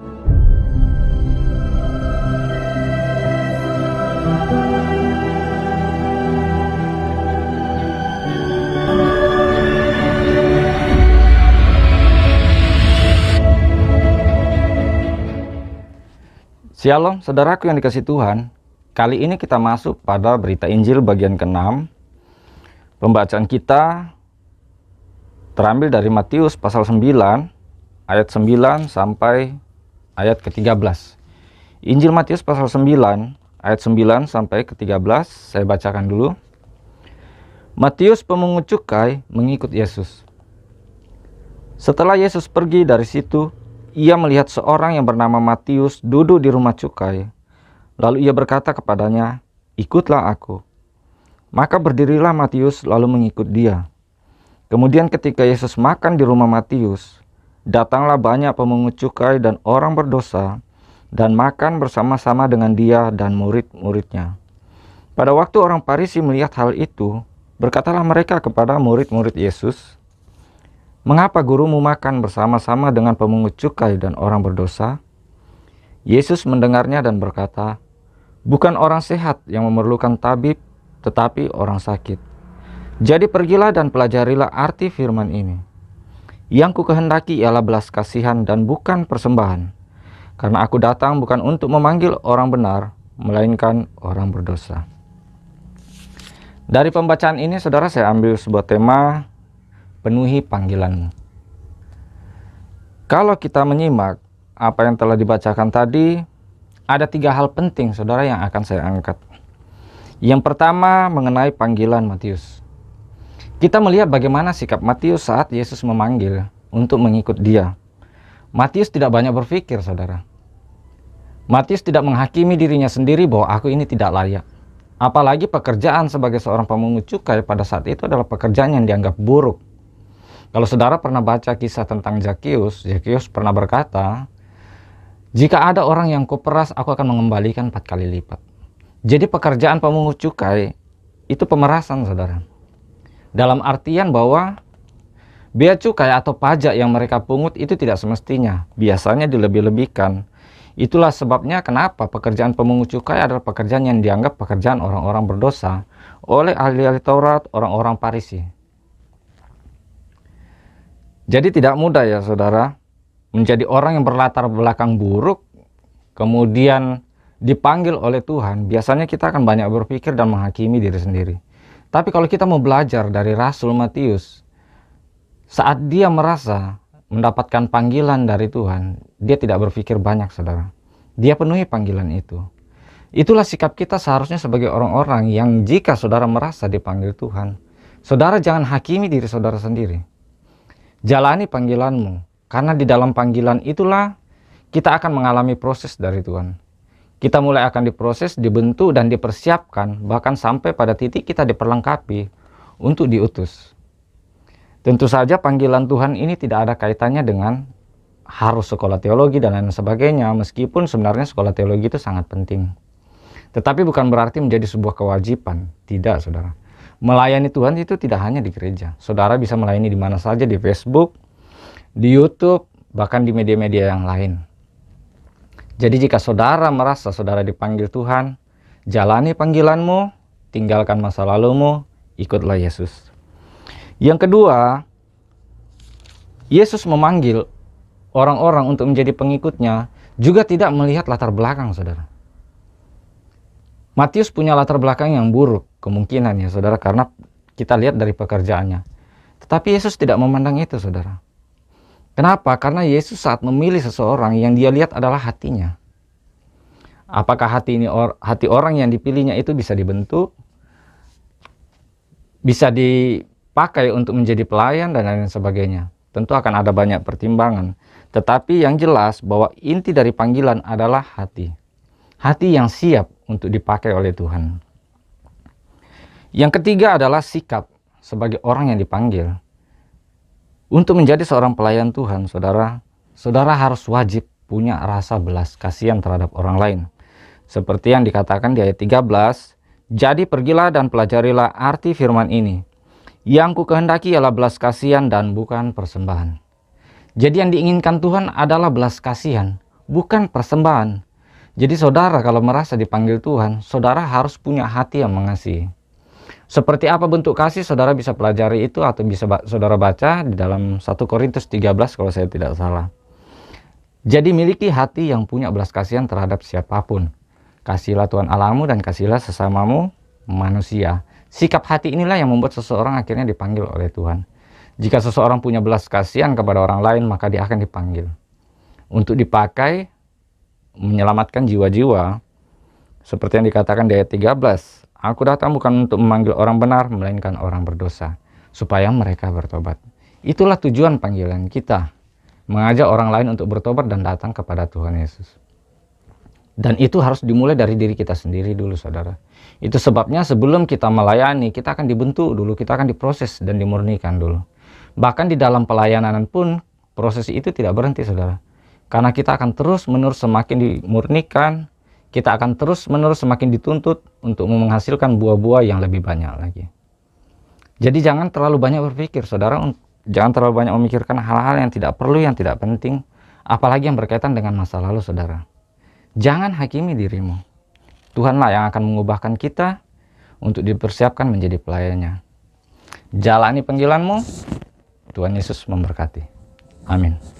Shalom saudaraku yang dikasihi Tuhan. Kali ini kita masuk pada berita Injil bagian ke-6. Pembacaan kita terambil dari Matius pasal 9 ayat 9 sampai ayat ke-13. Injil Matius pasal 9 ayat 9 sampai ke-13 saya bacakan dulu. Matius pemungut cukai mengikut Yesus. Setelah Yesus pergi dari situ, ia melihat seorang yang bernama Matius duduk di rumah cukai. Lalu ia berkata kepadanya, "Ikutlah aku." Maka berdirilah Matius lalu mengikut dia. Kemudian ketika Yesus makan di rumah Matius, datanglah banyak pemungut cukai dan orang berdosa dan makan bersama-sama dengan dia dan murid-muridnya. Pada waktu orang Farisi melihat hal itu, berkatalah mereka kepada murid-murid Yesus, "Mengapa gurumu makan bersama-sama dengan pemungut cukai dan orang berdosa?" Yesus mendengarnya dan berkata, "Bukan orang sehat yang memerlukan tabib, tetapi orang sakit. Jadi pergilah dan pelajarilah arti firman ini. Yang kukehendaki ialah belas kasihan dan bukan persembahan. Karena aku datang bukan untuk memanggil orang benar, melainkan orang berdosa." Dari pembacaan ini, saudara, saya ambil sebuah tema, penuhi panggilanmu. Kalau kita menyimak apa yang telah dibacakan tadi, ada 3 hal penting, saudara, yang akan saya angkat. Yang pertama mengenai panggilan Matius. Kita melihat bagaimana sikap Matius saat Yesus memanggil untuk mengikut dia. Matius tidak banyak berpikir, saudara. Matius tidak menghakimi dirinya sendiri bahwa aku ini tidak layak. Apalagi pekerjaan sebagai seorang pemungut cukai pada saat itu adalah pekerjaan yang dianggap buruk. Kalau saudara pernah baca kisah tentang Zakius pernah berkata, "Jika ada orang yang kuperas, aku akan mengembalikan 4 kali lipat." Jadi pekerjaan pemungut cukai itu pemerasan, saudara. Dalam artian bahwa bea cukai atau pajak yang mereka pungut itu tidak semestinya, biasanya dilebih-lebihkan. Itulah sebabnya kenapa pekerjaan pemungut cukai adalah pekerjaan yang dianggap pekerjaan orang-orang berdosa oleh ahli-ahli Taurat, orang-orang Farisi. Jadi tidak mudah ya, saudara, menjadi orang yang berlatar belakang buruk, kemudian dipanggil oleh Tuhan. Biasanya kita akan banyak berpikir dan menghakimi diri sendiri. Tapi kalau kita mau belajar dari Rasul Matius, saat dia merasa mendapatkan panggilan dari Tuhan, dia tidak berpikir banyak, saudara. Dia penuhi panggilan itu. Itulah sikap kita seharusnya sebagai orang-orang yang jika saudara merasa dipanggil Tuhan, saudara jangan hakimi diri saudara sendiri. Jalani panggilanmu, karena di dalam panggilan itulah kita akan mengalami proses dari Tuhan. Kita mulai akan diproses, dibentuk, dan dipersiapkan, bahkan sampai pada titik kita diperlengkapi untuk diutus. Tentu saja panggilan Tuhan ini tidak ada kaitannya dengan harus sekolah teologi dan lain sebagainya, meskipun sebenarnya sekolah teologi itu sangat penting. Tetapi bukan berarti menjadi sebuah kewajiban, tidak, saudara. Melayani Tuhan itu tidak hanya di gereja. Saudara bisa melayani di mana saja, di Facebook, di YouTube, bahkan di media-media yang lain. Jadi jika saudara merasa saudara dipanggil Tuhan, jalani panggilanmu, tinggalkan masa lalumu, ikutlah Yesus. Yang kedua, Yesus memanggil orang-orang untuk menjadi pengikutnya juga tidak melihat latar belakang, saudara. Matius punya latar belakang yang buruk, kemungkinan ya, saudara, karena kita lihat dari pekerjaannya. Tetapi Yesus tidak memandang itu, saudara. Kenapa? Karena Yesus saat memilih seseorang, yang dia lihat adalah hatinya. Apakah hati orang yang dipilihnya itu bisa dibentuk, bisa dipakai untuk menjadi pelayan dan lain sebagainya? Tentu akan ada banyak pertimbangan. Tetapi yang jelas bahwa inti dari panggilan adalah hati. Hati yang siap untuk dipakai oleh Tuhan. Yang ketiga adalah sikap sebagai orang yang dipanggil. Untuk menjadi seorang pelayan Tuhan, saudara harus wajib punya rasa belas kasihan terhadap orang lain. Seperti yang dikatakan di ayat 13, "Jadi pergilah dan pelajarilah arti firman ini. Yang kukehendaki ialah belas kasihan dan bukan persembahan." Jadi yang diinginkan Tuhan adalah belas kasihan, bukan persembahan. Jadi saudara kalau merasa dipanggil Tuhan, saudara harus punya hati yang mengasihi. Seperti apa bentuk kasih, saudara bisa pelajari itu atau bisa saudara baca di dalam 1 Korintus 13 kalau saya tidak salah. Jadi miliki hati yang punya belas kasihan terhadap siapapun. Kasihilah Tuhan Allahmu dan kasihilah sesamamu manusia. Sikap hati inilah yang membuat seseorang akhirnya dipanggil oleh Tuhan. Jika seseorang punya belas kasihan kepada orang lain, maka dia akan dipanggil untuk dipakai menyelamatkan jiwa-jiwa. Seperti yang dikatakan di ayat 13, aku datang bukan untuk memanggil orang benar, melainkan orang berdosa, supaya mereka bertobat. Itulah tujuan panggilan kita, mengajak orang lain untuk bertobat dan datang kepada Tuhan Yesus. Dan itu harus dimulai dari diri kita sendiri dulu, saudara. Itu sebabnya sebelum kita melayani, kita akan dibentuk dulu, kita akan diproses dan dimurnikan dulu. Bahkan di dalam pelayanan pun, proses itu tidak berhenti, saudara. Karena kita akan terus-menerus semakin dimurnikan, kita akan terus-menerus semakin dituntut untuk menghasilkan buah-buah yang lebih banyak lagi. Jadi jangan terlalu banyak berpikir, saudara. Jangan terlalu banyak memikirkan hal-hal yang tidak perlu, yang tidak penting. Apalagi yang berkaitan dengan masa lalu, saudara. Jangan hakimi dirimu. Tuhanlah yang akan mengubahkan kita untuk dipersiapkan menjadi pelayannya. Jalani panggilanmu. Tuhan Yesus memberkati. Amin.